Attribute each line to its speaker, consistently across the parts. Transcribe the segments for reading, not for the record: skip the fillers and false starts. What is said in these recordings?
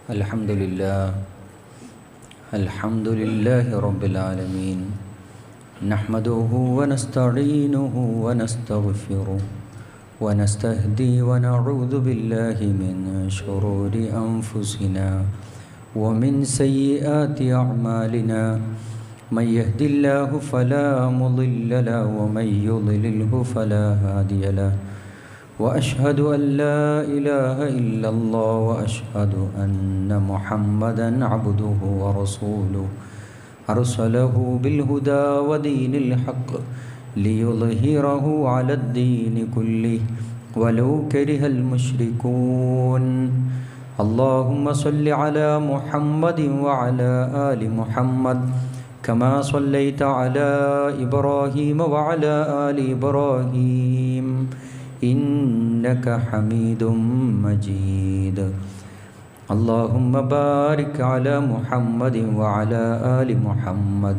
Speaker 1: Alhamdulillah Rabbil Alameen. Nahmaduhu wa nasta'inuhu wa nastaghfiruh wa nastahdi wa na'udhu billahi min shururi anfusina wa min sayyiati a'malina. Man yahdillahu fala mudilla lahu wa man yudlilhu fala hadiya lahu. وأشهد أن لا إله إلا الله وأشهد أن محمدًا عبده ورسوله أرسله بالهدى ودين الحق ليظهره على الدين كله ولو كره المشركون. اللهم صل على محمد وعلى آل محمد كما صليت على إبراهيم وعلى آل إبراهيم إنك حميد مجيد. اللهم بارك على محمد وعلى آل محمد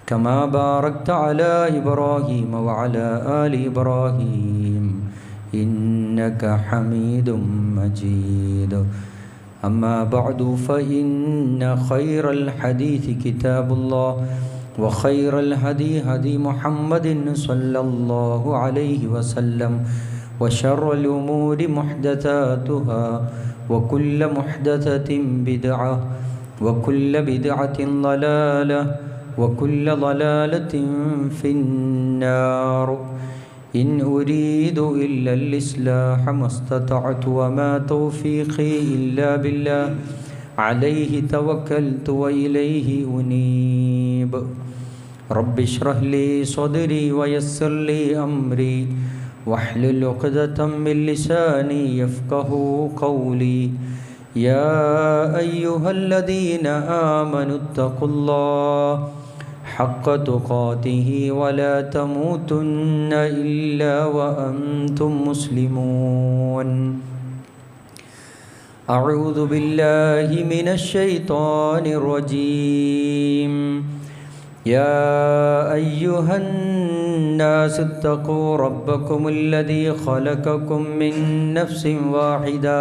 Speaker 1: كما باركت على إبراهيم وعلى آل إبراهيم إنك حميد مجيد. أما بعد فإن خير الحديث كتاب الله وخير الهدي هدي محمد صلى الله عليه وسلم وشر الأمور محدثاتها وكل محدثة بدعة وكل بدعة ضلالة وكل ضلالة في النار. إن أريد إلا الإصلاح ما استطعت وما توفيقي إلا بالله عليه توكلت وإليه أنيب. رب اشرح لي صدري ويسر لي أمري واحلل عقدة من لساني يفقه قولي. يا أيها الذين آمنوا اتقوا الله حق تقاته ولا تموتن إلا وأنتم مسلمون. أعوذ بالله من الشيطان الرجيم. يا أيها الناس اتقوا ربكم الذي خلقكم من نفس واحدة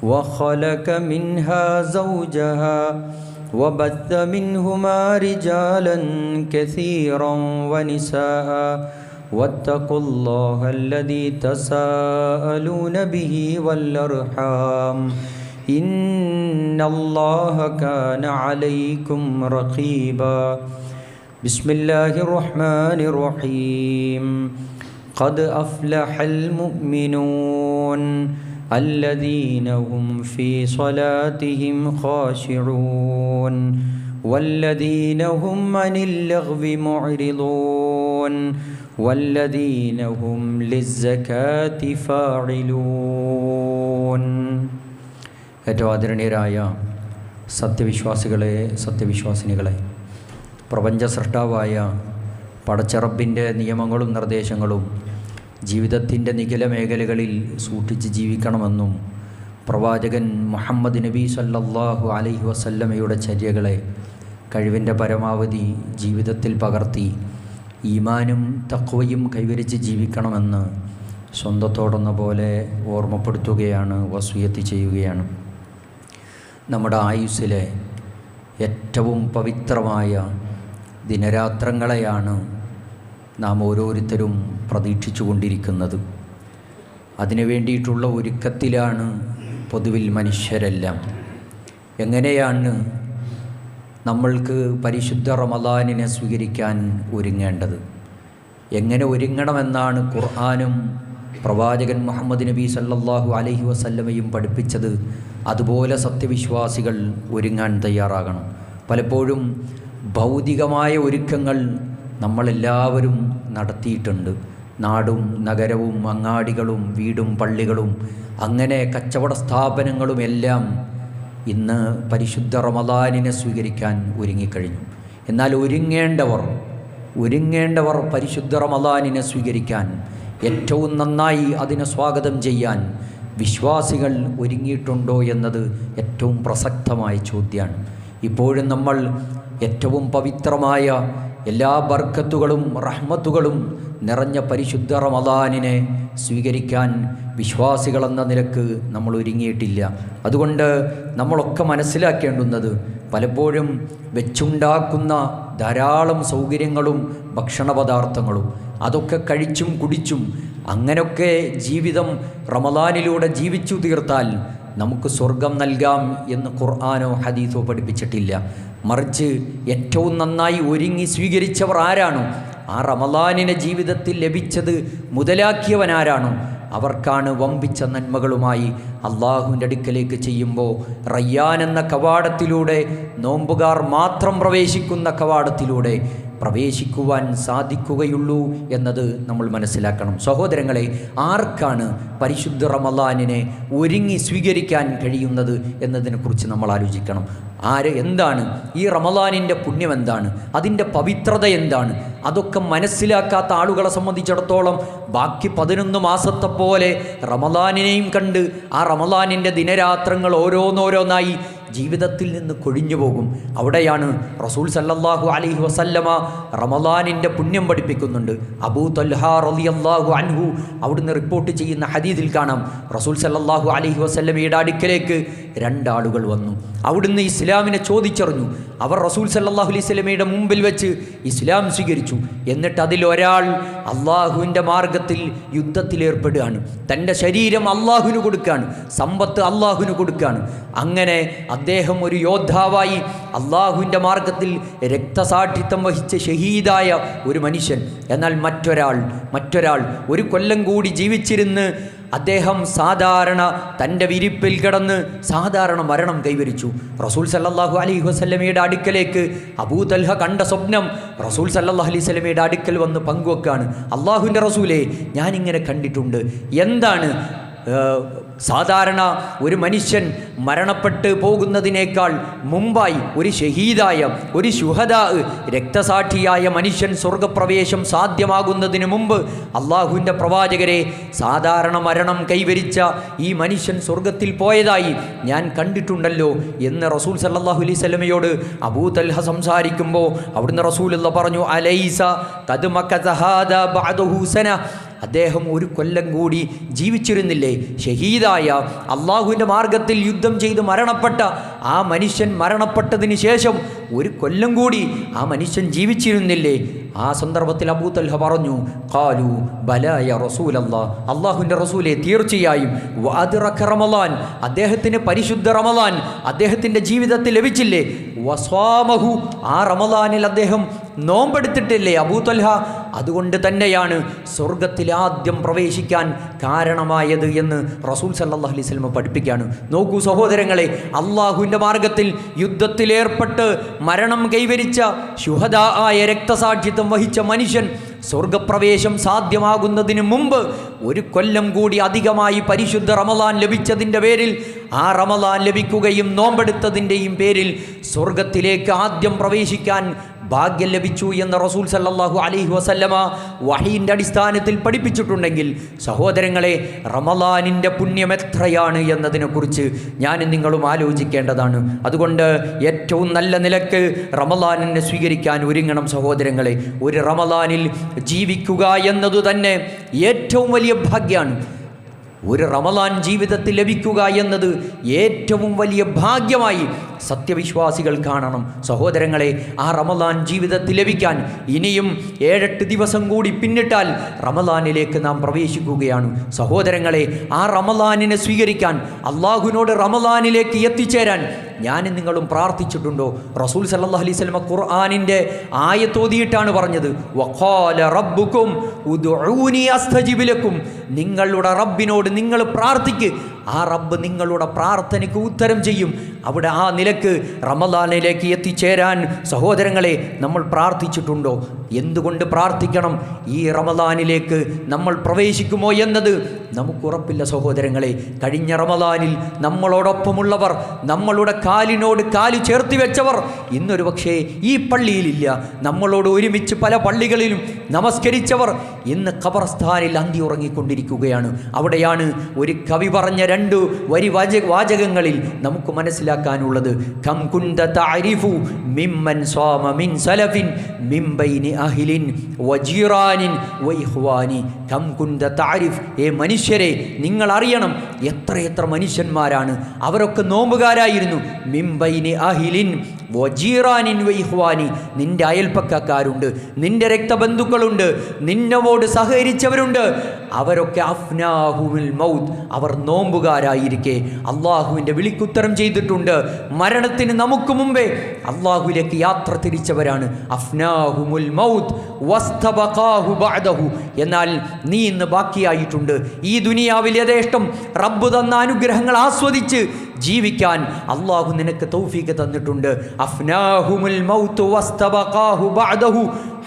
Speaker 1: وخلق منها زوجها وبث منهما رجالا كثيرا ونساء واتقوا الله الذي تساءلون به والأرحام إن الله كان عليكم رقيبا. بسم الله الرحمن الرحيم. قد أفلح المؤمنون الذين هم في صلاتهم خاشعون والذين هم عن اللغو معرضون والذين هم للزكاة فاعلون. ഏറ്റവും ആദരണീയരായ സത്യവിശ്വാസികളെ, സത്യവിശ്വാസിനികളെ, പ്രപഞ്ച സൃഷ്ടാവായ പടച്ചറബിൻ്റെ നിയമങ്ങളും നിർദ്ദേശങ്ങളും ജീവിതത്തിൻ്റെ നിഖില മേഖലകളിൽ സൂക്ഷിച്ച് ജീവിക്കണമെന്നും പ്രവാചകൻ മുഹമ്മദ് നബി സല്ലല്ലാഹു അലൈഹി വസല്ലമയുടെ ചര്യകളെ കഴിവിൻ്റെ പരമാവധി ജീവിതത്തിൽ പകർത്തി ഈമാനും തഖ്വയും കൈവരിച്ച് ജീവിക്കണമെന്ന് സ്വന്തത്തോടെന്ന പോലെ ഓർമ്മപ്പെടുത്തുകയാണ്, വസിയത്ത് ചെയ്യുകയാണ്. നമ്മുടെ ആയുസ്സിലെ ഏറ്റവും പവിത്രമായ ദിനരാത്രങ്ങളെയാണ് നാം ഓരോരുത്തരും പ്രതീക്ഷിച്ചു കൊണ്ടിരിക്കുന്നത്. അതിനു വേണ്ടിയിട്ടുള്ള ഒരുക്കത്തിലാണ് പൊതുവിൽ മനുഷ്യരെല്ലാം. എങ്ങനെയാണ് നമ്മൾക്ക് പരിശുദ്ധ റമദാനിനെ സ്വീകരിക്കാൻ ഒരുങ്ങേണ്ടത്, എങ്ങനെ ഒരുങ്ങണമെന്നാണ് ഖുർആനും പ്രവാചകൻ മുഹമ്മദ് നബി സല്ലല്ലാഹു അലൈഹി വസല്ലമയും പഠിപ്പിച്ചത്. അതുപോലെ സത്യവിശ്വാസികൾ ഒരുങ്ങാൻ തയ്യാറാകണം. പലപ്പോഴും ഭൗതികമായ ഒരുക്കങ്ങൾ നമ്മളെല്ലാവരും നടത്തിയിട്ടുണ്ട്. നാടും നഗരവും അങ്ങാടികളും വീടും പള്ളികളും അങ്ങനെ കച്ചവട സ്ഥാപനങ്ങളുമെല്ലാം ഇന്ന് പരിശുദ്ധ റമദാനിനെ സ്വീകരിക്കാൻ ഒരുങ്ങിക്കഴിഞ്ഞു. എന്നാൽ ഒരുങ്ങേണ്ടവർ പരിശുദ്ധ റമദാനിനെ സ്വീകരിക്കാൻ, ഏറ്റവും നന്നായി അതിനെ സ്വാഗതം ചെയ്യാൻ വിശ്വാസികൾ ഒരുങ്ങിയിട്ടുണ്ടോ എന്നത് ഏറ്റവും പ്രസക്തമായ ചോദ്യമാണ്. ഇപ്പോഴും നമ്മൾ ഏറ്റവും പവിത്രമായ എല്ലാ ബർക്കത്തുകളും റഹ്മത്തുകളും നിറഞ്ഞ പരിശുദ്ധ റമദാനിനെ സ്വീകരിക്കാൻ വിശ്വാസികളെന്ന നിലക്ക് നമ്മൾ ഒരുങ്ങിയിട്ടില്ല. അതുകൊണ്ട് നമ്മളൊക്കെ മനസ്സിലാക്കേണ്ടുന്നത് പലപ്പോഴും വെച്ചുണ്ടാക്കുന്ന ധാരാളം സൗകര്യങ്ങളും ഭക്ഷണ പദാർത്ഥങ്ങളും അതൊക്കെ കഴിച്ചും കുടിച്ചും അങ്ങനെയൊക്കെ ജീവിതം റമദാനിലൂടെ ജീവിച്ചു തീർത്താൽ നമുക്ക് സ്വർഗം നൽകാം എന്ന് ഖുർആനോ ഹദീസോ പഠിപ്പിച്ചിട്ടില്ല. മറിച്ച് ഏറ്റവും നന്നായി ഒരുങ്ങി സ്വീകരിച്ചവർ ആരാണോ, ആ റമദാനിനെ ജീവിതത്തിൽ ലഭിച്ചത് മുതലാക്കിയവനാരാണോ അവർക്കാണ് വമ്പിച്ച നന്മകളുമായി അള്ളാഹുവിൻ്റെ അടുക്കലേക്ക് ചെയ്യുമ്പോൾ റയ്യാൻ എന്ന കവാടത്തിലൂടെ, നോമ്പുകാർ മാത്രം പ്രവേശിക്കുന്ന കവാടത്തിലൂടെ പ്രവേശിക്കുവാൻ സാധിക്കുകയുള്ളൂ എന്നത് നമ്മൾ മനസ്സിലാക്കണം. സഹോദരങ്ങളെ, ആർക്കാണ് പരിശുദ്ധ റമദാനിനെ ഒരുങ്ങി സ്വീകരിക്കാൻ കഴിയുന്നത് എന്നതിനെക്കുറിച്ച് നമ്മൾ ആലോചിക്കണം. എന്താണ് ഈ റമദാനിൻ്റെ പുണ്യം, എന്താണ് അതിൻ്റെ പവിത്രത, എന്താണ് അതൊക്കെ മനസ്സിലാക്കാത്ത ആളുകളെ സംബന്ധിച്ചിടത്തോളം ബാക്കി 11 മാസത്തെ പോലെ റമദാനിനെയും കണ്ട് ആ റമദാനിൻ്റെ ദിനരാത്രങ്ങൾ ഓരോന്നോരോന്നായി ജീവിതത്തിൽ നിന്ന് കൊഴിഞ്ഞു പോകും. അവിടെയാണ് റസൂൽ സല്ലല്ലാഹു അലൈഹി വസല്ലമ റമദാനിൻ്റെ പുണ്യം പഠിപ്പിക്കുന്നുണ്ട്. അബൂ തൽഹ റളിയല്ലാഹു അൻഹു അവിടുന്ന് റിപ്പോർട്ട് ചെയ്യുന്ന ഹദീസിൽ കാണാം, റസൂൽ സല്ലല്ലാഹു അലൈഹി വസല്ലമയുടെ അടുക്കലേക്ക് 2 ആളുകൾ വന്നു. അവിടുന്ന് ഇസ്ലാമിനെ ചോദിച്ചറിഞ്ഞു. അവർ റസൂൽ സല്ലല്ലാഹു അലൈഹി വസല്ലമയുടെ മുമ്പിൽ വെച്ച് ഇസ്ലാം സ്വീകരിച്ചു. എന്നിട്ട് അതിലൊരാൾ അള്ളാഹുവിൻ്റെ മാർഗത്തിൽ യുദ്ധത്തിലേർപ്പെടുകയാണ്. തൻ്റെ ശരീരം അള്ളാഹുവിന് കൊടുക്കുകയാണ്, സമ്പത്ത് അള്ളാഹുവിന് കൊടുക്കുകയാണ്. അങ്ങനെ അദ്ദേഹം ഒരു യോദ്ധാവായി അള്ളാഹുവിൻ്റെ മാർഗത്തിൽ രക്തസാക്ഷിത്വം വഹിച്ച് ഷഹീദായ ഒരു മനുഷ്യൻ. എന്നാൽ മറ്റൊരാൾ 1 കൊല്ലം കൂടി ജീവിച്ചിരുന്ന് അദ്ദേഹം സാധാരണ തൻ്റെ വിരിപ്പിൽ കിടന്ന് സാധാരണ മരണം കൈവരിച്ചു. റസൂൽ സല്ലല്ലാഹു അലൈഹി വസല്ലമയുടെ അടുക്കലേക്ക് അബൂ തൽഹ കണ്ട സ്വപ്നം റസൂൽ സല്ലല്ലാഹു അലൈഹി വസല്ലമയുടെ അടുക്കൽ വന്ന് പങ്കുവെക്കാണ്. അള്ളാഹുവിൻ്റെ റസൂലേ, ഞാനിങ്ങനെ കണ്ടിട്ടുണ്ട്. എന്താണ്? സാധാരണ ഒരു മനുഷ്യൻ മരണപ്പെട്ട് പോകുന്നതിനേക്കാൾ മുമ്പായി ഒരു ഷഹീദായ, ഒരു ശുഹദാ, രക്തസാക്ഷിയായ മനുഷ്യൻ സ്വർഗപ്രവേശം സാധ്യമാകുന്നതിന് മുമ്പ് അള്ളാഹുവിൻ്റെ പ്രവാചകരെ, സാധാരണ മരണം കൈവരിച്ച ഈ മനുഷ്യൻ സ്വർഗത്തിൽ പോയതായി ഞാൻ കണ്ടിട്ടുണ്ടല്ലോ എന്ന് റസൂൽ സല്ലല്ലാഹു അലൈഹി വസല്ലമയോട് അബൂ തൽഹ സംസാരിക്കുമ്പോൾ അവിടുന്ന് റസൂലുള്ള പറഞ്ഞു, അലൈസ ഖദ് മകത ഹാദാ ബഅദഹു സന, അദ്ദേഹം 1 കൊല്ലം കൂടി ജീവിച്ചിരുന്നില്ലേ? ഷഹീദായ അള്ളാഹുവിൻ്റെ മാർഗത്തിൽ യുദ്ധം ചെയ്ത് മരണപ്പെട്ട ആ മനുഷ്യൻ മരണപ്പെട്ടതിന് ശേഷം 1 കൊല്ലം കൂടി ആ മനുഷ്യൻ ജീവിച്ചിരുന്നില്ലേ? ആ സന്ദർഭത്തിൽ അബൂ തൽഹ പറഞ്ഞു, ഖാലു ബലാ യാ റസൂലല്ലാഹ്, അള്ളാഹുവിൻ്റെ റസൂലെ, തീർച്ചയായും വഅദ്റക റമളാൻ, അദ്ദേഹത്തിന് പരിശുദ്ധ റമളാൻ അദ്ദേഹത്തിൻ്റെ ജീവിതത്തിൽ ലഭിച്ചില്ലേ? വസ്വാമഹു, ആ റമളാനിൽ അദ്ദേഹം നോമ്പെടുത്തിട്ടില്ലേ അബൂ തൽഹ? അതുകൊണ്ട് തന്നെയാണ് സ്വർഗത്തിൽ ആദ്യം പ്രവേശിക്കാൻ കാരണമായത് എന്ന് റസൂൽ സല്ലല്ലാഹു അലൈഹി വസല്ലം പഠിപ്പിക്കുകയാണ്. നോക്കൂ സഹോദരങ്ങളെ, അള്ളാഹുവിൻ്റെ മാർഗത്തിൽ യുദ്ധത്തിലേർപ്പെട്ട് മരണം കൈവരിച്ച ശുഹദാ ആയ രക്തസാക്ഷിത്വം വഹിച്ച മനുഷ്യൻ സ്വർഗപ്രവേശം സാധ്യമാകുന്നതിന് മുമ്പ് 1 കൊല്ലം കൂടി അധികമായി പരിശുദ്ധ റമളാൻ ലഭിച്ചതിൻ്റെ പേരിൽ, ആ റമളാൻ ലഭിക്കുകയും നോമ്പെടുത്തതിൻ്റെയും പേരിൽ സ്വർഗത്തിലേക്ക് ആദ്യം പ്രവേശിക്കാൻ ഭാഗ്യം ലഭിച്ചു എന്ന് റസൂൽ സല്ലല്ലാഹു അലൈഹി വസല്ലമ വഹീൻ്റെ അടിസ്ഥാനത്തിൽ പഠിപ്പിച്ചിട്ടുണ്ടെങ്കിൽ, സഹോദരങ്ങളെ, റമളാനിൻ്റെ പുണ്യം എത്രയാണ് എന്നതിനെക്കുറിച്ച് ഞാനും നിങ്ങളും ആലോചിക്കേണ്ടതാണ്. അതുകൊണ്ട് ഏറ്റവും നല്ല നിലക്ക് റമളാനിനെ സ്വീകരിക്കാൻ ഒരുങ്ങണം സഹോദരങ്ങളെ. ഒരു റമളാനിൽ ജീവിക്കുക എന്നതു തന്നെ ഏറ്റവും വലിയ ഭാഗ്യമാണ്. ഒരു റമളാൻ ജീവിതത്തിൽ ലഭിക്കുക എന്നത് ഏറ്റവും വലിയ ഭാഗ്യമായി സത്യവിശ്വാസികൾ കാണണം. സഹോദരങ്ങളെ, ആ റമളാൻ ജീവിതത്തിൽ ലഭിക്കാൻ ഇനിയും 7-8 ദിവസം കൂടി പിന്നിട്ടാൽ റമളാനിലേക്ക് നാം പ്രവേശിക്കുകയാണ്. സഹോദരങ്ങളെ, ആ റമളാനിനെ സ്വീകരിക്കാൻ, അള്ളാഹുവിനോട് റമളാനിലേക്ക് എത്തിച്ചേരാൻ ഞാനും നിങ്ങളും പ്രാർത്ഥിച്ചിട്ടുണ്ടോ? റസൂൽ സല്ലല്ലാഹു അലൈഹി വസല്ലം ഖുർആനിൻ്റെ ആയത്തോതിയിട്ടാണ് പറഞ്ഞത്, വഖാല റബ്ബുക്കും ഉദ്ഊനി അസ്തജിബ് ലക്കും, നിങ്ങളുടെ റബ്ബിനോട് നിങ്ങൾ പ്രാർത്ഥിക്ക്, ആ റബ്ബ് നിങ്ങളുടെ പ്രാർത്ഥനയ്ക്ക് ഉത്തരം ചെയ്യും. അവിടെ ആ നിലക്ക് റമളാനിലേക്ക് എത്തിച്ചേരാൻ സഹോദരങ്ങളെ നമ്മൾ പ്രാർത്ഥിച്ചിട്ടുണ്ടോ? എന്തുകൊണ്ട് പ്രാർത്ഥിക്കണം? ഈ റമളാനിലേക്ക് നമ്മൾ പ്രവേശിക്കുമോ എന്നത് നമുക്കുറപ്പില്ല സഹോദരങ്ങളെ. കഴിഞ്ഞ റമളാനിൽ നമ്മളോടൊപ്പമുള്ളവർ, നമ്മളുടെ കാലിനോട് കാല് ചേർത്തി വെച്ചവർ ഇന്നൊരു പക്ഷേ ഈ പള്ളിയിലില്ല. നമ്മളോട് ഒരുമിച്ച് പല പള്ളികളിലും നമസ്കരിച്ചവർ ഇന്ന് ഖബർസ്ഥാനിൽ അന്തി ഉറങ്ങിക്കൊണ്ടിരിക്കുകയാണ്. അവിടെയാണ് ഒരു കവി പറഞ്ഞ രണ്ട് വരി വാചകങ്ങളിൽ നമുക്ക് മനസ്സിലാക്കാനുള്ളത് കം കുന്ത തഅരിഫു മിമ്മൻ സ്വാമ മിൻ സലഫിൻ മിൻ ബൈനി അഹ്ലിൻ വജീറാനിൻ വഇഖ്വാനി. കം കുന്ത തഅരിഫ്, മനുഷ്യരെ നിങ്ങൾ അറിയണം എത്രയെത്ര മനുഷ്യന്മാരാണ്, അവരൊക്കെ നോമ്പുകാരായിരുന്നു. മിൻ ബൈനി അഹ്ലിൻ വജീറാനിൻ വഇഖ്വാനി, നിന്റെ അയൽപ്പക്കക്കാരുണ്ട്, നിന്റെ രക്തബന്ധുക്കളുണ്ട്, നിന്നോട് സഹകരിച്ചവരുണ്ട്. അവരൊക്കെ അഫ്നാഹുൽ മൗത്ത്, അവർ നോമ്പുകാരായിരിക്കെ അള്ളാഹുവിൻ്റെ വിളിക്കുത്തരം ചെയ്തിട്ടുണ്ട്. മരണത്തിന് നമുക്ക് മുമ്പേ അള്ളാഹുവിലേക്ക് യാത്ര തിരിച്ചവരാണ്. അഫ്നാഹുൽ മൗത്ത് വസ്തബഖാഹു ബഅദഹു. എന്നാൽ നീ ഇന്ന് ബാക്കിയായിട്ടുണ്ട്. ഈ ദുനിയാവിൽ യഥേഷ്ടം റബ്ബ് തന്ന അനുഗ്രഹങ്ങൾ ആസ്വദിച്ച് ജീവിക്കാൻ അള്ളാഹു നിനക്ക് തൗഫീഖ് തന്നിട്ടുണ്ട്. അഫ്നാഹുൽ മൗത്ത് വസ്തബഖാഹു ബഅദഹു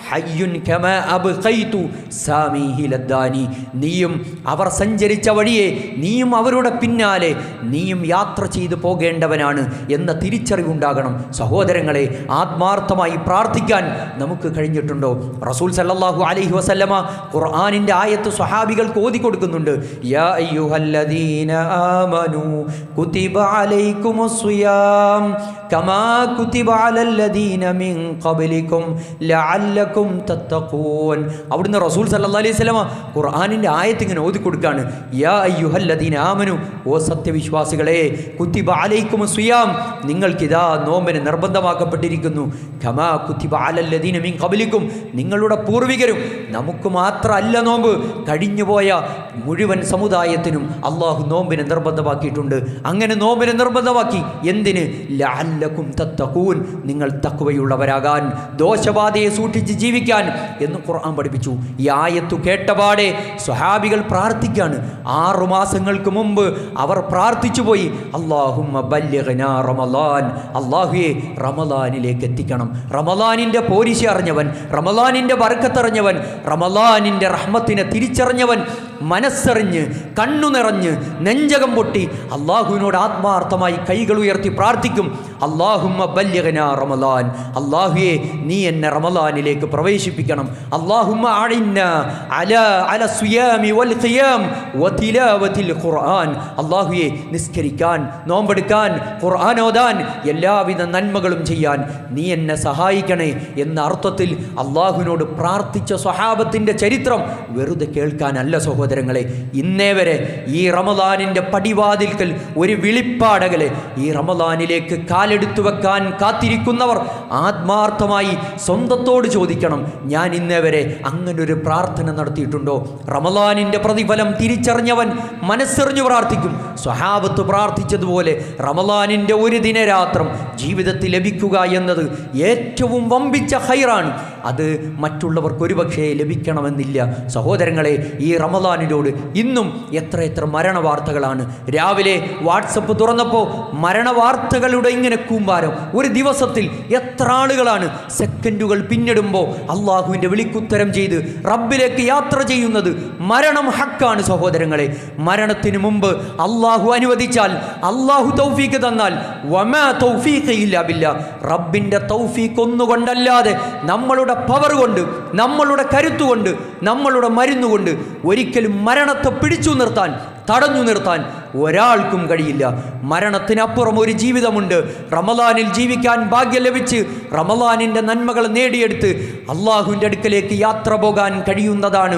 Speaker 1: ഹയ്യുൻ കമാ അബ്ഖൈതു സാമിഹി ലദ്ദാനി. നീയും അവർ സഞ്ചരിച്ച വഴിയെ നീയും അവരുടെ പിന്നാലെ നീയും യാത്ര ചെയ്തു പോകേണ്ടവനാണ് എന്ന തിരിച്ചറിവുണ്ടാകണം. സഹോദരങ്ങളെ, ആത്മാർത്ഥമായി പ്രാർത്ഥിക്കാൻ നമുക്ക് കഴിഞ്ഞിട്ടുണ്ടോ? റസൂൽ സല്ലല്ലാഹു അലൈഹി വസല്ലമ ഖുർആനിൻ്റെ ആയത്ത് സ്വഹാബികൾക്ക് ഓതി കൊടുക്കുന്നുണ്ട്. യാ അയ്യുഹല്ലദീന ആമനൂ കുതിബ അലൈക്കുമുസ് സിയാം കമാ കുതിബ അലല്ലദീന മിൻ ഖബ്ലികും ലഅല്ലകും തത്തഖൂൻ. അവിടുന്ന് റസൂൽ സല്ലല്ലാഹു അലൈഹി വസല്ലമ ഖുർആനിൻ്റെ ആയത്ത് ഇങ്ങനെ ഓതി കൊടുക്കുകയാണ്. യാ അയ്യുഹല്ലദീന ആമനു, ഓ സത്യവിശ്വാസികളെ, കുതിബ അലൈക്കുമുസ് സിയാം, നിങ്ങൾക്കിതാ നോമ്പിന് നിർബന്ധമാക്കപ്പെട്ടിരിക്കുന്നു. കമാ കുതിബ അലല്ലദീന മിൻ ഖബ്ലികും, നിങ്ങളുടെ പൂർവികരും. നമുക്ക് മാത്രമല്ല നോമ്പ്, കഴിഞ്ഞുപോയ മുഴുവൻ സമുദായത്തിനും അള്ളാഹു നോമ്പിനെ നിർബന്ധമാക്കിയിട്ടുണ്ട്. അങ്ങനെ നോമ്പിനെ നിർബന്ധമാക്കി എന്തിന്? ലഅല്ലകും തത്തഖൂൻ, നിങ്ങൾ തഖ്വയുള്ളവരാകാൻ, ദോഷബാധയെ സൂക്ഷിച്ച് ജീവിക്കാൻ എന്ന് ഖുർആൻ പഠിപ്പിച്ചു. ഈ ആയത്തു കേട്ടപാടെ സ്വഹാബികൾ പ്രാർത്ഥിക്കാണ്. 6 മാസങ്ങൾക്ക് മുമ്പ് അവർ പ്രാർത്ഥിച്ചു പോയി, അല്ലാഹുമ്മ ബല്ലിഗ്നാ റമളാൻ, അല്ലാഹുവേ റമളാനിലേക്ക് എത്തിക്കണം. റമളാനിൻ്റെ പോരിശ അറിഞ്ഞവൻ, റമളാനിൻ്റെ ബർക്കത്തറിഞ്ഞവൻ, റമളാനിൻ്റെ റഹ്മത്തിനെ തിരിച്ചറിഞ്ഞവൻ, മനസ്സറിഞ്ഞ് കണ്ണു നിറഞ്ഞ് നെഞ്ചകം പൊട്ടി അള്ളാഹുവിനോട് ആത്മാർത്ഥമായി കൈകൾ ഉയർത്തി പ്രാർത്ഥിക്കും. അല്ലാഹുമ്മ ബല്ലിഗ്നാ റമളാൻ, അല്ലാഹുവേ നീ എന്നെ റമളാനിലേക്ക് പ്രവേശിപ്പിക്കണം. അല്ലാഹുമ്മ അഇന്നാ അല സിയാമി വൽ ഖിയാം വതിലാവത്തിൽ ഖുർആൻ, അല്ലാഹുവേ നിസ്കരിക്കാൻ, നോമ്പെടുക്കാൻ, ഖുർആൻ ഓതാൻ, എല്ലാവിധ നന്മകളും ചെയ്യാൻ നീ എന്നെ സഹായിക്കണേ എന്ന അർത്ഥത്തിൽ അള്ളാഹുവിനോട് പ്രാർത്ഥിച്ച സ്വഹാബത്തിൻ്റെ ചരിത്രം വെറുതെ കേൾക്കാനല്ല സഹോദരങ്ങളെ. ഇന്നേ വരെ ഈ റമളാനിൻ്റെ പടിവാതിൽക്കൽ ഒരു വിളിപ്പാടകലെ ഈ റമളാനിലേക്ക് കാലെടുത്തു വെക്കാൻ കാത്തിരിക്കുന്നവർ ആത്മാർത്ഥമായി സ്വന്തത്തോട് ചോദിക്കണം, ഞാൻ ഇന്നേ വരെ അങ്ങനൊരു പ്രാർത്ഥന നടത്തിയിട്ടുണ്ടോ? റമളാനിൻ്റെ പ്രതിഫലം തിരിച്ചറിഞ്ഞവൻ മനസ്സറിഞ്ഞു പ്രാർത്ഥിക്കും. സ്വഹാബത്ത് പ്രാർത്ഥിച്ചതുപോലെ റമളാനിൻ്റെ ഒരു ദിനരാത്രം ജീവിതത്തിൽ ലഭിക്കുക എന്നത് ഏറ്റവും വമ്പിച്ച ഖൈറാണ്. അത് മറ്റുള്ളവർക്ക് ഒരുപക്ഷേ ലഭിക്കണമെന്നില്ല. സഹോദരങ്ങളെ, ഈ റമളാനിനോട് ഇന്നും എത്ര മരണവാർത്തകളാണ്. രാവിലെ വാട്സപ്പ് തുറന്നപ്പോൾ മരണവാർത്തകളുടെ ഇങ്ങനെ കൂമ്പാരം. ഒരു ദിവസത്തിൽ എത്ര ആളുകളാണ് സെക്കൻഡുകൾ പിന്നിടുമ്പോൾ അള്ളാഹുവിൻ്റെ വിളിക്കുത്തരം ചെയ്ത് റബ്ബിലേക്ക് യാത്ര ചെയ്യുന്നത്. മരണം ഹക്കാണ് സഹോദരങ്ങളെ. മരണത്തിന് മുമ്പ് അള്ളാഹു അനുവദിച്ചാൽ, അള്ളാഹു തൗഫീഖ് തന്നാൽ, വമാ തൗഫീഖ് ഇല്ലാ ബില്ലാ, റബ്ബിൻ്റെ തൗഫീഖ് ഒന്നുകൊണ്ടല്ലാതെ, നമ്മളുടെ പവർ കൊണ്ട്, നമ്മളുടെ കരുത്തുകൊണ്ട്, നമ്മളുടെ മരുന്നുകൊണ്ട് ഒരിക്കലും മരണത്തെ പിടിച്ചു നിർത്താൻ, തടഞ്ഞു നിർത്താൻ ഒരാൾക്കും കഴിയില്ല. മരണത്തിനപ്പുറം ഒരു ജീവിതമുണ്ട്. റമളാനിൽ ജീവിക്കാൻ ഭാഗ്യം ലഭിച്ച് റമളാനിൻ്റെ നന്മകൾ നേടിയെടുത്ത് അള്ളാഹുവിൻ്റെ അടുക്കലേക്ക് യാത്ര പോകാൻ കഴിയുന്നതാണ്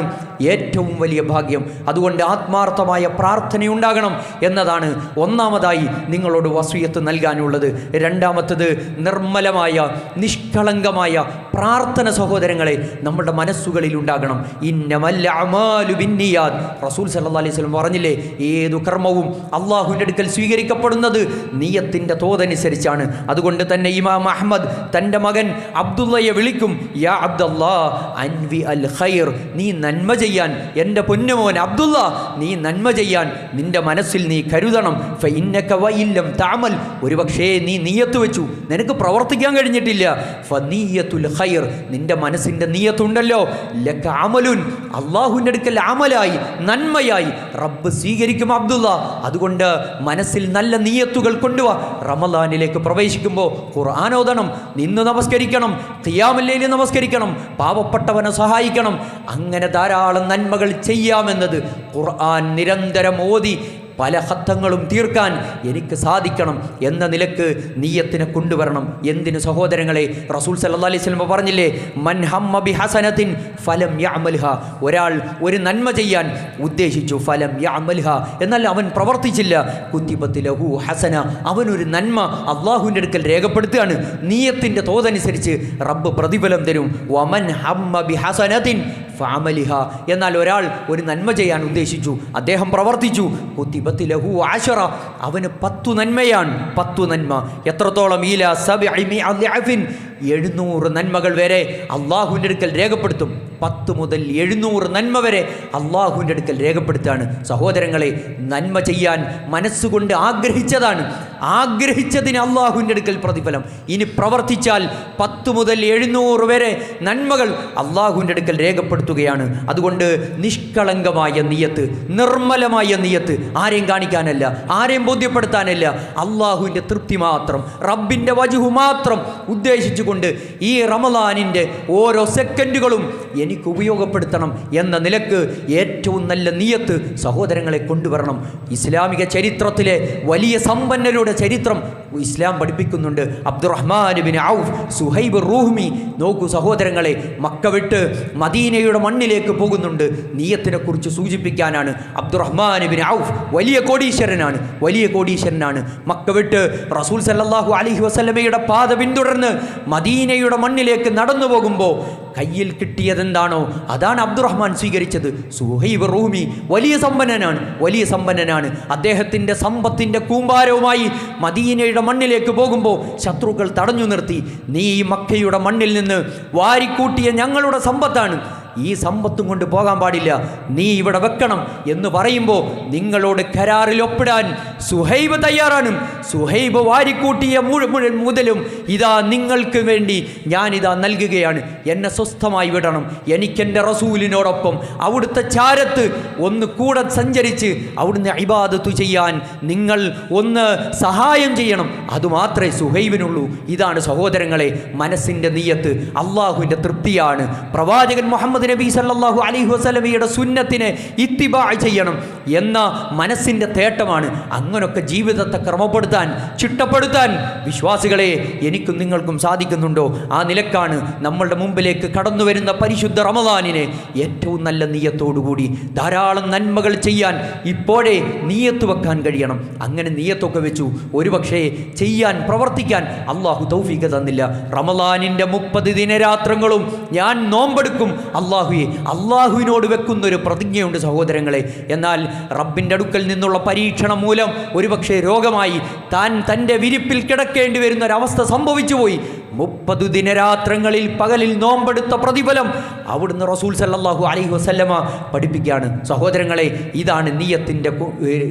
Speaker 1: ഏറ്റവും വലിയ ഭാഗ്യം. അതുകൊണ്ട് ആത്മാർത്ഥമായ പ്രാർത്ഥനയുണ്ടാകണം എന്നതാണ് ഒന്നാമതായി നിങ്ങളോട് വസിയത്ത് നൽകാനുള്ളത്. രണ്ടാമത്തത് നിർമ്മലമായ നിഷ്കളങ്കമായ പ്രാർത്ഥന സഹോദരങ്ങളെ നമ്മുടെ മനസ്സുകളിൽ ഉണ്ടാകണം. ഇന്നമൽ അഅ്മാലു ബിന്നിയാത്ത്, റസൂൽ സല്ലല്ലാഹു അലൈഹി വസല്ലം പറഞ്ഞില്ലേ, ഏതു കർമ്മവും അള്ളാഹുവിൻ്റെ അടുക്കൽ സ്വീകരിക്കപ്പെടുന്നത് നിയ്യത്തിൻ്റെ തോതനുസരിച്ചാണ്. അതുകൊണ്ട് തന്നെ ഇമാം അഹ്മദ് തൻ്റെ മകൻ അബ്ദുള്ളയെ വിളിക്കും, യാ അബ്ദുല്ലാ അൻവി അൽ ഖൈർ, നീ നന്മ ചെയ്യാൻ, എൻ്റെ പൊന്നുമോൻ അബ്ദുള്ള, നീ നന്മ ചെയ്യാൻ നിൻ്റെ മനസ്സിൽ നീ കരുതണം. ഫഇന്നക വഇല്ലം തഅമൽ, ഒരുപക്ഷേ നീ നിയ്യത്ത് വെച്ചു, നിനക്ക് പ്രവർത്തിക്കാൻ കഴിഞ്ഞിട്ടില്ല. ഫനിയ്യത്തുൽ ഖൈർ, നിൻ്റെ മനസ്സിൻ്റെ നിയ്യത്തുണ്ടല്ലോ, ലക അമലുൻ, അള്ളാഹുവിൻ്റെ അടുക്കൽ അമലായി, നന്മയായി റബ്ബ് സ്വീകരിക്കും അബ്ദുള്ള. അതുകൊണ്ട് മനസ്സിൽ നല്ല നിയ്യത്തുകൾ കൊണ്ടുവാ. റമളാനിലേക്ക് പ്രവേശിക്കുമ്പോൾ ഖുർആൻ ഓതണം, നിന്ന് നമസ്കരിക്കണം, ഖിയാമുൽ ലൈൽ നമസ്കരിക്കണം, പാവപ്പെട്ടവനെ സഹായിക്കണം. അങ്ങനെ ധാരാളം നന്മകൾ ചെയ്യാമെന്നത് ഖുർആൻ നിരന്തരം ഓതി പല ഖത്തങ്ങളും തീർക്കാൻ എനിക്ക് സാധിക്കണം എന്ന നിലക്ക് നീയത്തിനെ കൊണ്ടുവരണം. എന്തിന് സഹോദരങ്ങളെ? റസൂൽ സല്ലല്ലാഹു അലൈഹി വസല്ലം പറഞ്ഞില്ലേ, മൻ ഹമ്മ ബിഹസനത്തിൻ ഫലം യഅമൽഹ. ഒരാൾ ഒരു നന്മ ചെയ്യാൻ ഉദ്ദേശിച്ചു, ഫലം യഅമൽഹ, എന്നാൽ അവൻ പ്രവർത്തിച്ചില്ല, കുത്തിബത്ത് ലഹു ഹസന, അവനൊരു നന്മ അള്ളാഹുവിൻ്റെ അടുക്കൽ രേഖപ്പെടുത്തുകയാണ്. നീയത്തിൻ്റെ തോതനുസരിച്ച് റബ്ബ് പ്രതിഫലം തരും. വമൻ ഹമ്മ ബിഹസനത്തിൻ ഫഅമലിഹ, എന്നാൽ ഒരാൾ ഒരു നന്മ ചെയ്യാൻ ഉദ്ദേശിച്ചു, അദ്ദേഹം പ്രവർത്തിച്ചു, കുത്തിബത്ത് ലഹു അശറ, അവന് 10 നന്മയാണ്. 10 നന്മ എത്രത്തോളം? ഈല 700 നന്മകൾ വരെ അള്ളാഹുവിൻ്റെ അടുക്കൽ രേഖപ്പെടുത്തും. 10 മുതൽ 700 നന്മ വരെ അള്ളാഹുവിൻ്റെ അടുക്കൽ രേഖപ്പെടുത്തുകയാണ്. സഹോദരങ്ങളെ, നന്മ ചെയ്യാൻ മനസ്സുകൊണ്ട് ആഗ്രഹിച്ചതാണ്, ആഗ്രഹിച്ചതിന് അള്ളാഹുവിൻ്റെ അടുക്കൽ പ്രതിഫലം. ഇനി പ്രവർത്തിച്ചാൽ 10 മുതൽ 700 വരെ നന്മകൾ അള്ളാഹുവിൻ്റെ അടുക്കൽ രേഖപ്പെടുത്തുകയാണ്. അതുകൊണ്ട് നിഷ്കളങ്കമായ നിയത്ത്, നിർമ്മലമായ നിയത്ത്, ആരെയും കാണിക്കാനല്ല, ആരെയും ബോധ്യപ്പെടുത്താനല്ല, അള്ളാഹുവിൻ്റെ തൃപ്തി മാത്രം, റബ്ബിൻ്റെ വജ്ഹ് മാത്രം ഉദ്ദേശിച്ചുകൊണ്ട് ഈ റമളാനിൻ്റെ ഓരോ സെക്കൻഡുകളും എനിക്ക് ഉപയോഗപ്പെടുത്തണം എന്ന നിലക്ക് ഏറ്റവും നല്ല നിയത്ത് സഹോദരങ്ങളെ കൊണ്ടുവരണം. ഇസ്ലാമിക ചരിത്രത്തിലെ വലിയ സമ്പന്നരുടെ ചരിത്രം ഇസ്ലാം പഠിപ്പിക്കുന്നുണ്ട്. അബ്ദുറഹ്മാൻ ഇബ്നു ഔഫ്, സുഹൈബ് റൂഹ്മി, നോക്കൂ സഹോദരങ്ങളെ, മക്ക വിട്ട് മദീനയുടെ മണ്ണിലേക്ക് പോകുന്നുണ്ട്. നിയത്തിനെ കുറിച്ച് സൂചിപ്പിക്കാനാണ്. അബ്ദുറഹ്മാൻ ഇബ്നു ഔഫ് വലിയ കോടീശ്വരനാണ്, വലിയ കോടീശ്വരനാണ്. മക്ക വിട്ട് റസൂൽ സല്ലല്ലാഹു അലൈഹി വസല്ലമയുടെ പാത പിന്തുടർന്ന് മദീനയുടെ മണ്ണിലേക്ക് നടന്നു പോകുമ്പോൾ കയ്യിൽ കിട്ടിയതെന്താണോ അതാണ് അബ്ദുറഹ്മാൻ സ്വീകരിച്ചത്. സുഹൈബ് റൂമി വലിയ സമ്പന്നനാണ്, വലിയ സമ്പന്നനാണ്. അദ്ദേഹത്തിൻ്റെ സമ്പത്തിൻ്റെ കൂമ്പാരവുമായി മദീനയുടെ മണ്ണിലേക്ക് പോകുമ്പോൾ ശത്രുക്കൾ തടഞ്ഞു നിർത്തി. നീ ഈ മക്കയുടെ മണ്ണിൽ നിന്ന് വാരിക്കൂട്ടിയ ഞങ്ങളുടെ സമ്പത്താണ്, ഈ സമ്പത്തും കൊണ്ട് പോകാൻ പാടില്ല, നീ ഇവിടെ വെക്കണം എന്ന് പറയുമ്പോൾ നിങ്ങളോട് കരാറിൽ ഒപ്പിടാൻ സുഹൈബ് തയ്യാറാണ്. സുഹൈബ് വാരിക്കൂട്ടിയ മുതലും ഇതാ നിങ്ങൾക്ക് വേണ്ടി ഞാനിതാ നൽകുകയാണ്, എന്നെ സ്വസ്ഥമായി വിടണം, എനിക്കെൻ്റെ റസൂലിനോടൊപ്പം അവിടുത്തെ ചാരത്ത് ഒന്ന് കൂടെ സഞ്ചരിച്ച് അവിടുന്ന് ഇബാദത്ത് ചെയ്യാൻ നിങ്ങൾ ഒന്ന് സഹായം ചെയ്യണം, അതുമാത്രമേ സുഹൈബിനുള്ളൂ. ഇതാണ് സഹോദരങ്ങളെ മനസ്സിൻ്റെ നിയത്ത്, അള്ളാഹുവിൻ്റെ തൃപ്തിയാണ്. പ്രവാചകൻ മുഹമ്മദ് നബി സല്ലല്ലാഹു അലൈഹി വസല്ലമയുടെ സുന്നത്തിനെ ഇത്തിബാ ചെയ്യണം എന്ന മനസ്സിൻ്റെ തേട്ടമാണ്. അങ്ങനൊക്കെ ജീവിതത്തെ ക്രമപ്പെടുത്താൻ, ചിട്ടപ്പെടുത്താൻ വിശ്വാസികളെ എനിക്കും നിങ്ങൾക്കും സാധിക്കുന്നുണ്ടോ? ആ നിലക്കാണ് നമ്മളുടെ മുമ്പിലേക്ക് കടന്നു വരുന്ന പരിശുദ്ധ റമളാനിനെ ഏറ്റവും നല്ല നിയത്തോടുകൂടി ധാരാളം നന്മകൾ ചെയ്യാൻ ഇപ്പോഴേ നിയത്ത് വെക്കാൻ കഴിയണം. അങ്ങനെ നിയത്തൊക്കെ വെച്ചു ഒരുപക്ഷേ ചെയ്യാൻ, പ്രവർത്തിക്കാൻ അള്ളാഹു തൗഫീഖ് തന്നില്ല. റമളാനിൻ്റെ 30 ദിനരാത്രങ്ങളും ഞാൻ നോമ്പെടുക്കും, അള്ളാഹുവിനോട് വെക്കുന്നൊരു പ്രതിജ്ഞയുണ്ട് സഹോദരങ്ങളെ. എന്നാൽ റബ്ബിൻ്റെ അടുക്കൽ നിന്നുള്ള പരീക്ഷണം മൂലം ഒരുപക്ഷെ രോഗമായി താൻ തൻ്റെ വിരിപ്പിൽ കിടക്കേണ്ടി വരുന്നൊരവസ്ഥ സംഭവിച്ചു പോയി. 30 ദിനരാത്രങ്ങളിൽ പകലിൽ നോമ്പെടുത്ത പ്രതിഫലം അവിടുന്ന് റസൂൽ സല്ലല്ലാഹു അലൈഹി വസല്ലമ പഠിപ്പിക്കുകയാണ്. സഹോദരങ്ങളെ, ഇതാണ് നിയത്തിൻ്റെ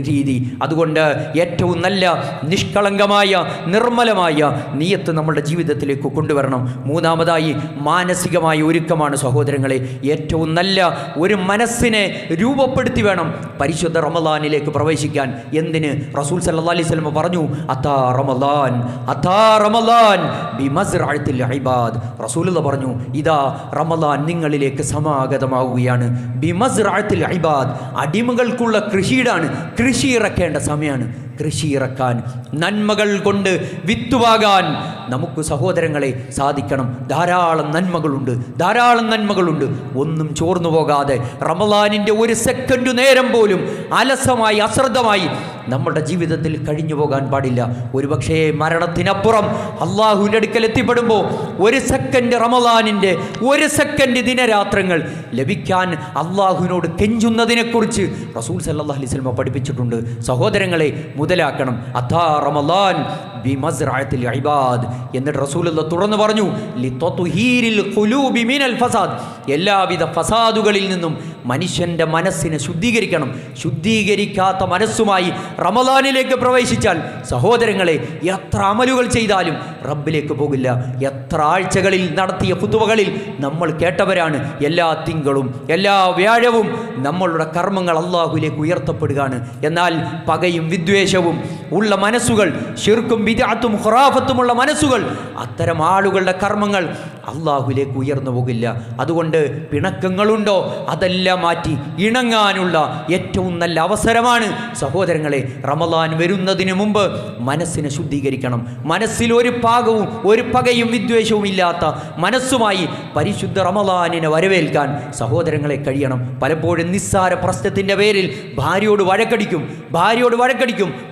Speaker 1: രീതി. അതുകൊണ്ട് ഏറ്റവും നല്ല നിഷ്കളങ്കമായ നിർമ്മലമായ നിയത്ത് നമ്മുടെ ജീവിതത്തിലേക്ക് കൊണ്ടുവരണം. മൂന്നാമതായി മാനസികമായ ഒരുക്കമാണ് സഹോദരങ്ങളെ. ഏറ്റവും നല്ല ഒരു മനസ്സിനെ രൂപപ്പെടുത്തി വേണം പരിശുദ്ധ റമളാനിലേക്ക് പ്രവേശിക്കാൻ. എന്തിന്? റസൂൽ സല്ലല്ലാഹു അലൈഹി വസല്ലം പറഞ്ഞു, അതാ റമളാൻ, അതാ റമളാൻ ബിമസ്റഅത്തിൽ ഇബാദ്. റസൂലുള്ളാഹി പറഞ്ഞു, ഇതാ റമളാൻ നിങ്ങളിലേക്ക് സമാഗതമാവുകയാണ്. ബിമസ്റഅത്തിൽ ഇബാദ്, അടിമകൾക്കുള്ള കൃഷിയിടാണ്, കൃഷി ഇറക്കേണ്ട സമയമാണ്. കൃഷി ഇറക്കാൻ, നന്മകൾ കൊണ്ട് വിത്തുവാകാൻ നമുക്ക് സഹോദരങ്ങളെ സാധിക്കണം. ധാരാളം നന്മകളുണ്ട്, ധാരാളം നന്മകളുണ്ട്. ഒന്നും ചോർന്നു പോകാതെ റമളാനിൻ്റെ ഒരു സെക്കൻഡ് നേരം പോലും അലസമായി, അശ്രദ്ധമായി നമ്മുടെ ജീവിതത്തിൽ കഴിഞ്ഞു പോകാൻ പാടില്ല. ഒരുപക്ഷേ മരണത്തിനപ്പുറം അള്ളാഹുവിൻ്റെ അടുക്കൽ എത്തിപ്പെടുമ്പോൾ ഒരു സെക്കൻഡ് റമളാനിൻ്റെ ഒരു സെക്കൻഡ് ദിനരാത്രങ്ങൾ ലഭിക്കാൻ അള്ളാഹുവിനോട് കെഞ്ചുന്നതിനെക്കുറിച്ച് റസൂൽ സല്ലല്ലാഹു അലൈഹി വസല്ലം പഠിപ്പിച്ചിട്ടുണ്ട്. സഹോദരങ്ങളെ, മുതലാക്കണം. അതാ റമളാൻ ബിമസ്റഅത്തിൽ ഇബാദ്. എന്നിട്ട് റസൂലുള്ളാഹി തുറന്നു പറഞ്ഞു, ലിതത്ഹീരിൽ ഖുലൂബി മിനൽ ഫസാദ്, എല്ലാവിധ ഫസാദുകളിൽ നിന്നും മനുഷ്യൻ്റെ മനസ്സിനെ ശുദ്ധീകരിക്കണം. ശുദ്ധീകരിക്കാത്ത മനസ്സുമായി റമളാനിലേക്ക് പ്രവേശിച്ചാൽ സഹോദരങ്ങളെ എത്ര അമലുകൾ ചെയ്താലും റബ്ബിലേക്ക് പോകില്ല. എത്ര ആഴ്ചകളിൽ നടത്തിയ ഖുതുബകളിൽ നമ്മൾ കേട്ടവരാണ്, എല്ലാ തിങ്കളും എല്ലാ വ്യാഴവും നമ്മളുടെ കർമ്മങ്ങൾ അള്ളാഹുവിലേക്ക് ഉയർത്തപ്പെടുകയാണ്. എന്നാൽ പകയും വിദ്വേഷവും ഉള്ള മനസ്സുകൾ, ശിർക്കും ബിദ്അത്തും ഖുറാഫത്തുമുള്ള മനസ്സുകൾ, അത്തരം ആളുകളുടെ കർമ്മങ്ങൾ അള്ളാഹുലേക്ക് ഉയർന്നു പോകില്ല. അതുകൊണ്ട് പിണക്കങ്ങളുണ്ടോ അതെല്ലാം മാറ്റി ഇണങ്ങാനുള്ള ഏറ്റവും നല്ല അവസരമാണ് സഹോദരങ്ങളെ റമദാൻ വരുന്നതിന് മുമ്പ് മനസ്സിനെ ശുദ്ധീകരിക്കണം. മനസ്സിൽ ഒരു പാകവും ഒരു പകയും വിദ്വേഷവും ഇല്ലാത്ത മനസ്സുമായി പരിശുദ്ധ റമദാനിനെ വരവേൽക്കാൻ സഹോദരങ്ങളെ കഴിയണം. പലപ്പോഴും നിസ്സാര പ്രശ്നത്തിൻ്റെ പേരിൽ ഭാര്യയോട് വഴക്കടിക്കും,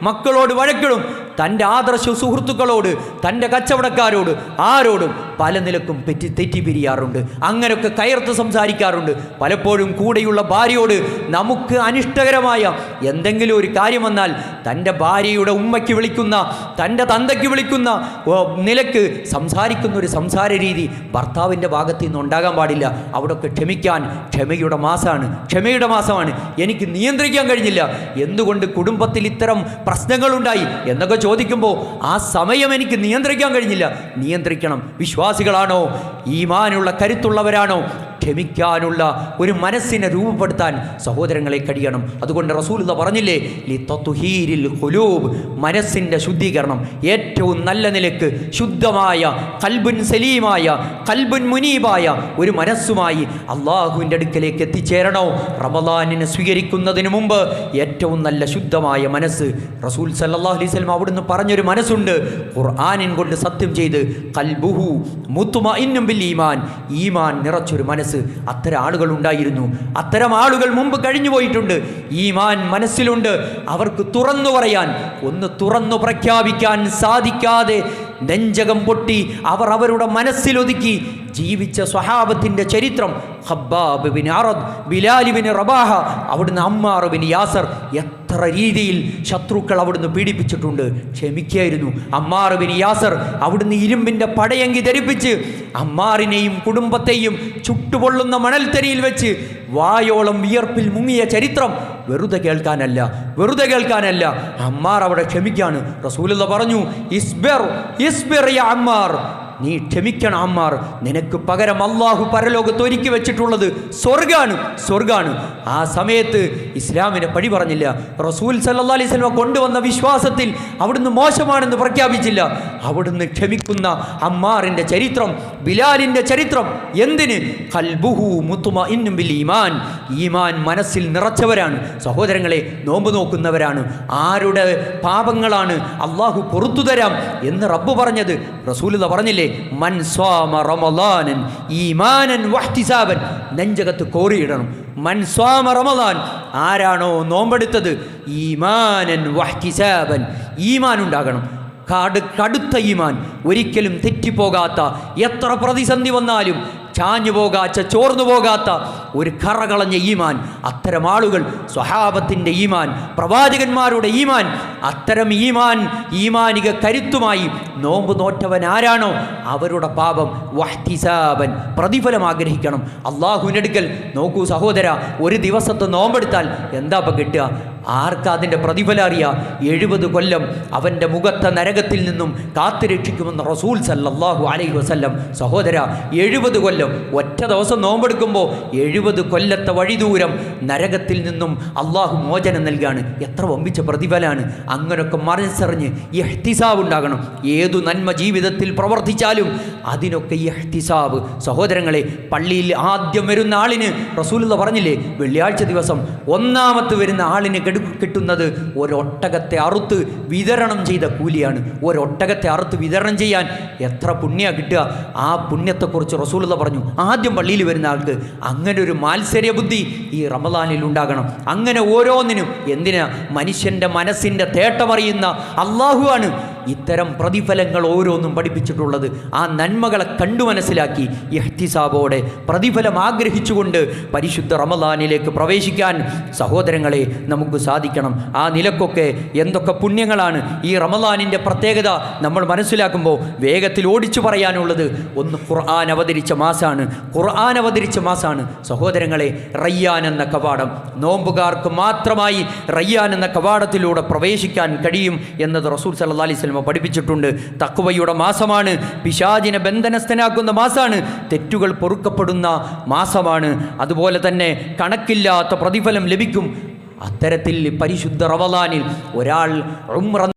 Speaker 1: മക്കളോട് വഴക്കിടും, തൻ്റെ ആദർശ സുഹൃത്തുക്കളോട്, തൻ്റെ കച്ചവടക്കാരോട്, ആരോടും പല നിലക്കും തെറ്റി പിരിയാറുണ്ട്. അങ്ങനെയൊക്കെ കയർത്ത് സംസാരിക്കാറുണ്ട്. പലപ്പോഴും കൂടെയുള്ള ഭാര്യയോട് നമുക്ക് അനിഷ്ടകരമായ എന്തെങ്കിലും ഒരു കാര്യം വന്നാൽ തൻ്റെ ഭാര്യയുടെ ഉമ്മയ്ക്ക് വിളിക്കുന്ന, തൻ്റെ തന്തയ്ക്ക് വിളിക്കുന്ന നിലക്ക് സംസാരിക്കുന്ന ഒരു സംസാര രീതി ഭർത്താവിൻ്റെ ഭാഗത്ത് നിന്ന് ഉണ്ടാകാൻ പാടില്ല. അവിടെയൊക്കെ ക്ഷമിക്കാൻ ക്ഷമയുടെ മാസമാണ്. എനിക്ക് നിയന്ത്രിക്കാൻ കഴിഞ്ഞില്ല, എന്തുകൊണ്ട് കുടുംബത്തിൽ ഇത്തരം പ്രശ്നങ്ങളുണ്ടായി എന്നൊക്കെ ചോദിക്കുമ്പോൾ ആ സമയം എനിക്ക് നിയന്ത്രിക്കാൻ കഴിഞ്ഞില്ല. നിയന്ത്രിക്കണം. വിശ്വാസികളാണോ, ഈമാനുള്ള കരുത്തുള്ളവരാണോ, ക്ഷമിക്കാനുള്ള ഒരു മനസ്സിനെ രൂപപ്പെടുത്താൻ സഹോദരങ്ങളെ കഴിയണം. അതുകൊണ്ട് റസൂലുള്ളാഹി പറഞ്ഞില്ലേ, ലിതത്ഹീരിൽ ഖുലൂബ്, മനസ്സിൻ്റെ ശുദ്ധീകരണം ഏറ്റവും നല്ല നിലക്ക് ശുദ്ധമായ ഖൽബുൻ സലീമായ ഖൽബുൻ മുനീബായ ഒരു മനസ്സുമായി അള്ളാഹുവിൻ്റെ അടുക്കലേക്ക് എത്തിച്ചേരണോ? റമദാനിനെ സ്വീകരിക്കുന്നതിന് മുമ്പ് ഏറ്റവും നല്ല ശുദ്ധമായ മനസ്സ്. റസൂൽ സല്ലല്ലാഹു അലൈഹി വസല്ലം അവിടുന്ന് പറഞ്ഞൊരു മനസ്സുണ്ട്, ഖുർആനിൻ കൊണ്ട് സത്യം ചെയ്ത്, ഖൽബുഹു മുത്മഇന്നും ബിൽ ഈമാൻ, ഈമാൻ നിറച്ചൊരു മനസ്സ്. അത്തരം ആളുകളുണ്ടായിരുന്നു. അത്തരം ആളുകൾ മുമ്പ് കഴിഞ്ഞു പോയിട്ടുണ്ട്. ഈമാൻ മനസ്സിലുണ്ട്. അവർക്ക് തുറന്നു പറയാൻ, ഒന്ന് തുറന്നു പ്രഖ്യാപിക്കാൻ സാധിക്കാതെ നെഞ്ചകം പൊട്ടി അവർ അവരുടെ മനസ്സിലൊതുക്കി ജീവിച്ച സ്വഹാബത്തിൻ്റെ ചരിത്രം, ഖബ്ബാബ് ബിൻ അറദ്, ബിലാൽ ബിൻ റബാഹ, അവിടുന്ന് അമ്മാർ ബിൻ യാസർ, എത്ര രീതിയിൽ ശത്രുക്കൾ അവിടുന്ന് പീഡിപ്പിച്ചിട്ടുണ്ട്. ക്ഷമിക്കായിരുന്നു. അമ്മാർ ബിൻ യാസർ അവിടുന്ന് ഇരുമ്പിൻ്റെ പടയങ്കി ധരിപ്പിച്ച് അമ്മാറിനെയും കുടുംബത്തെയും ചുട്ടുപൊള്ളുന്ന മണൽത്തരിയിൽ വെച്ച് വായോളം വിയർപ്പിൽ മുങ്ങിയ ചരിത്രം വെറുതെ കേൾക്കാനല്ല. അമ്മാർ അവിടെ ക്ഷമിക്കാണ്. റസൂലുള്ളാഹി പറഞ്ഞു, ഇസ്ബിർ യാ അമ്മാർ, നീ ക്ഷമിക്കണം അമ്മാർ, നിനക്ക് പകരം അള്ളാഹു പരലോകത്ത് ഒരുക്കി വെച്ചിട്ടുള്ളത് സ്വർഗാണ്. ആ സമയത്ത് ഇസ്ലാമിനെ പഴി പറഞ്ഞില്ല. റസൂൽ സല്ലല്ലാഹു അലൈഹി വസല്ലം കൊണ്ടുവന്ന വിശ്വാസത്തിൽ അവിടുന്ന് മോശമാണെന്ന് പ്രഖ്യാപിച്ചില്ല. അവിടുന്ന് ക്ഷമിക്കുന്ന അമ്മാറിൻ്റെ ചരിത്രം, ബിലാലിൻ്റെ ചരിത്രം, എന്തിന്? ഖൽബുഹു മുത്മഇന്നും ബിൽ ഈമാൻ, ഈമാൻ മനസ്സിൽ നിറച്ചവരാണ്. സഹോദരങ്ങളെ, നോമ്പ് നോക്കുന്നവരാണ്. ആരുടെ പാപങ്ങളാണ് അള്ളാഹു പുറത്തു തരാം എന്ന് റബ്ബ് പറഞ്ഞത്? റസൂലുള്ളാഹി പറഞ്ഞില്ലേ, മൻ സ്വാമ റമളാനൻ ഈമാനൻ വഹ്തിസാബൻ, നെഞ്ചകത്ത് കോറിയിടണം. മൻ സ്വാമ റമളാൻ, ആരാണോ നോമ്പെടുത്തത്, ഈമാനൻ വഹ്തിസാബൻ, ഈമാൻ ഉണ്ടാകണം. കടുത്ത ഈമാൻ, ഒരിക്കലും തെറ്റിപ്പോകാത്ത, എത്ര പ്രതിസന്ധി വന്നാലും ചാഞ്ഞു പോകാത്ത, ചോർന്നു പോകാത്ത ഒരു കറകളഞ്ഞ ഈമാൻ. അത്തരം ആളുകൾ, സ്വഹാബത്തിൻ്റെ ഈമാൻ, പ്രവാചകന്മാരുടെ ഈമാൻ, അത്തരം ഈമാനിക കരുത്തുമായി നോമ്പ് നോറ്റവൻ ആരാണോ അവരുടെ പാപം വഹ്തിസാബൻ, പ്രതിഫലം ആഗ്രഹിക്കണം അള്ളാഹുവിൻ്റെ അടുക്കൽ. നോക്കൂ സഹോദര, ഒരു ദിവസത്തെ നോമ്പെടുത്താൽ എന്താ ഇപ്പം കിട്ടുക? ആർക്കാ അതിൻ്റെ പ്രതിഫലം അറിയാം? 70 കൊല്ലം അവൻ്റെ മുഖത്തെ നരകത്തിൽ നിന്നും കാത്തുരക്ഷിക്കുമെന്ന് റസൂൽ സല്ലല്ലാഹു അലൈഹി വസല്ലം. സഹോദര, 70 കൊല്ലം ഒറ്റ ദിവസം നോമ്പെടുക്കുമ്പോൾ 70 കൊല്ലത്തെ വഴിദൂരം നരകത്തിൽ നിന്നും അള്ളാഹു മോചനം നൽകുകയാണ്. എത്ര വമ്പിച്ച പ്രതിഫലമാണ്! അങ്ങനൊക്കെ മനസ്സറിഞ്ഞ് ഇഹ്തിസാബ് ഉണ്ടാകണം. ഏതു നന്മ ജീവിതത്തിൽ പ്രവർത്തിച്ചാലും അതിനൊക്കെ ഇഹ്തിസാബ്. സഹോദരങ്ങളെ, പള്ളിയിൽ ആദ്യം വരുന്ന ആളിന് റസൂലുള്ളാഹി പറഞ്ഞില്ലേ, വെള്ളിയാഴ്ച ദിവസം ഒന്നാമത്തെ വരുന്ന ആളിന് കിട്ടുന്നത് ഒരൊട്ടകത്തെ അറുത്ത് വിതരണം ചെയ്ത കൂലിയാണ്. ഒരൊട്ടകത്തെ അറുത്ത് വിതരണം ചെയ്യാൻ എത്ര പുണ്യ കിട്ടുക! ആ പുണ്യത്തെക്കുറിച്ച് റസൂലുള്ളാഹി പറഞ്ഞു, ആദ്യം പള്ളിയിൽ വരുന്ന ആൾക്ക് അങ്ങനെ ഒരു മാത്സര്യ ബുദ്ധി ഈ റമദാനിൽ ഉണ്ടാകണം. അങ്ങനെ ഓരോന്നിനും, എന്തിനാ? മനുഷ്യൻ്റെ മനസ്സിൻ്റെ തേട്ടമറിയുന്ന അള്ളാഹുവാണ് ഇത്തരം പ്രതിഫലങ്ങൾ ഓരോന്നും പഠിപ്പിച്ചിട്ടുള്ളത്. ആ നന്മകളെ കണ്ടു മനസ്സിലാക്കി ഇഹ്തിസാബോടെ പ്രതിഫലം ആഗ്രഹിച്ചുകൊണ്ട് പരിശുദ്ധ റമദാനിലേക്ക് പ്രവേശിക്കാൻ സഹോദരങ്ങളെ നമുക്ക് സാധിക്കണം. ആ നിലക്കൊക്കെ എന്തൊക്കെ പുണ്യങ്ങളാണ്! ഈ റമദാനിൻ്റെ പ്രത്യേകത നമ്മൾ മനസ്സിലാക്കുമ്പോൾ വേഗത്തിൽ ഓടിച്ചു പറയാനുള്ളത്, ഒന്ന് ഖുർആൻ അവതരിച്ച മാസമാണ്. സഹോദരങ്ങളെ, റയ്യാൻ എന്ന കവാടം, നോമ്പുകാർക്ക് മാത്രമായി റയ്യാൻ എന്ന കവാടത്തിലൂടെ പ്രവേശിക്കാൻ കഴിയും എന്നത് റസൂൽ സല്ലല്ലാഹു അലൈഹി വസല്ലം പഠിപ്പിച്ചിട്ടുണ്ട്. തഖ്വയുടെ മാസമാണ്, പിശാചിനെ ബന്ധനസ്ഥനാക്കുന്ന മാസമാണ്, തെറ്റുകൾ പൊറുക്കപ്പെടുന്ന മാസമാണ്. അതുപോലെ തന്നെ കണക്കില്ലാത്ത പ്രതിഫലം ലഭിക്കും. അത്തരത്തിൽ പരിശുദ്ധ റമദാനിൽ ഒരാൾ ഉംറ